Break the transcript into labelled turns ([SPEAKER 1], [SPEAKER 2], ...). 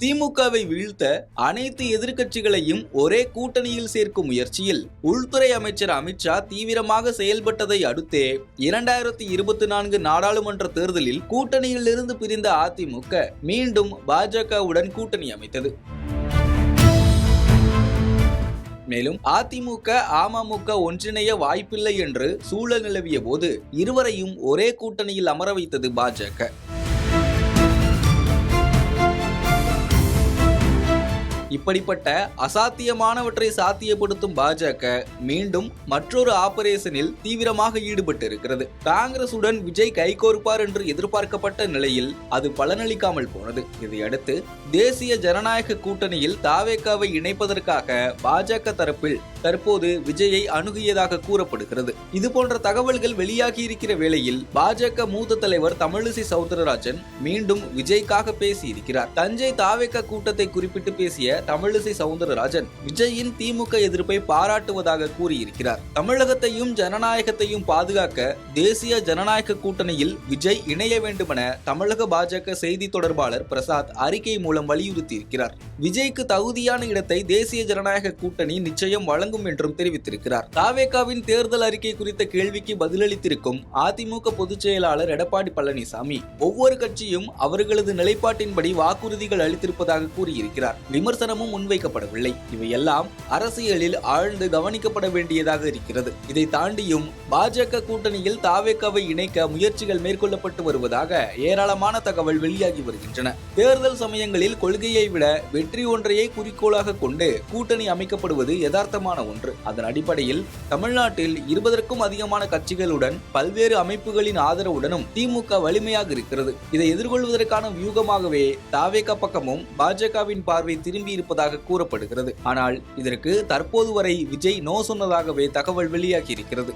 [SPEAKER 1] திமுகவை வீழ்த்த அனைத்து எதிர்க்கட்சிகளையும் ஒரே கூட்டணியில் சேர்க்கும் முயற்சியில் உள்துறை அமைச்சர் அமித்ஷா தீவிரமாக செயல்பட்டதை அடுத்தே 2024 நாடாளுமன்ற தேர்தலில் கூட்டணியில் இருந்து பிரிந்த அதிமுக மீண்டும் பாஜகவுடன் கூட்டணி அமைத்தது. மேலும் அதிமுக அமமுக ஒன்றிணைய வாய்ப்பில்லை என்று சூழல் நிலவிய போது இருவரையும் ஒரே கூட்டணியில் அமர வைத்தது பாஜக. இப்படிப்பட்ட அசாத்தியமானவற்றை சாத்தியப்படுத்தும் பாஜக மீண்டும் மற்றொரு ஆபரேஷனில் தீவிரமாக ஈடுபட்டு இருக்கிறது. காங்கிரசுடன் விஜய் கைகோர்ப்பார் என்று எதிர்பார்க்கப்பட்ட நிலையில் அது பலனளிக்காமல் போனது. இதையடுத்து தேசிய ஜனநாயக கூட்டணியில் தாவேகாவை இணைப்பதற்காக பாஜக தரப்பில் தற்போது விஜயை அணுகியதாக கூறப்படுகிறது. இதுபோன்ற தகவல்கள் வெளியாகி இருக்கிற வேளையில் பாஜக மூத்த தலைவர் தமிழிசை சவுந்தரராஜன் மீண்டும் விஜய்க்காக பேசியிருக்கிறார். தஞ்சை தாவேகா கூட்டத்தை குறிப்பிட்டு பேசிய தமிழிசை சவுந்தரராஜன் விஜயின் திமுக எதிர்ப்பை பாராட்டுவதாக கூறியிருக்கிறார். தமிழகத்தையும் ஜனநாயகத்தையும் பாதுகாக்க தேசிய ஜனநாயக கூட்டணியில் விஜய் இணைய வேண்டுமென தமிழக பாஜக செய்தி தொடர்பாளர் பிரசாத் அறிக்கை மூலம் வலியுறுத்தியிருக்கிறார். விஜய்க்கு தகுதியான இடத்தை தேசிய ஜனநாயக கூட்டணி நிச்சயம் வழங்கும் என்றும் தெரிவித்திருக்கிறார். தாவேகாவின் தேர்தல் அறிக்கை குறித்த கேள்விக்கு பதிலளித்திருக்கும் அதிமுக பொதுச் செயலாளர் எடப்பாடி பழனிசாமி ஒவ்வொரு கட்சியும் அவர்களது நிலைப்பாட்டின்படி வாக்குறுதிகள் அளித்திருப்பதாக கூறியிருக்கிறார். விமர்சனமும் முன்வைக்கப்படவில்லை. இவையெல்லாம் அரசியலில் ஆழ்ந்து கவனிக்கப்பட வேண்டியதாக இருக்கிறது. இதை தாண்டியும் பாஜக கூட்டணியில் தாவேகாவை இணைக்க முயற்சிகள் மேற்கொள்ளப்பட்டு வருவதாக ஏராளமான தகவல் வெளியாகி வருகின்றன. தேர்தல் சமயங்களில் கொள்கையை விட வெற்றி ஒன்றையே குறிக்கோளாக கொண்டு கூட்டணி அமைக்கப்படுவது யதார்த்தமான ஒன்று. அதன் அடிப்படையில் தமிழ்நாட்டில் 20க்கும் அதிகமான கட்சிகளுடன் பல்வேறு அமைப்புகளின் ஆதரவுடனும் திமுக வலிமையாக இருக்கிறது. இதை எதிர்கொள்வதற்கான வியூகமாகவே தாவேகா பக்கமும் பாஜகவின் பார்வை திரும்பி இருப்பதாக கூறப்படுகிறது. ஆனால் இதற்கு தற்போது வரை விஜய் நோ சொன்னதாகவே தகவல் வெளியாகி இருக்கிறது.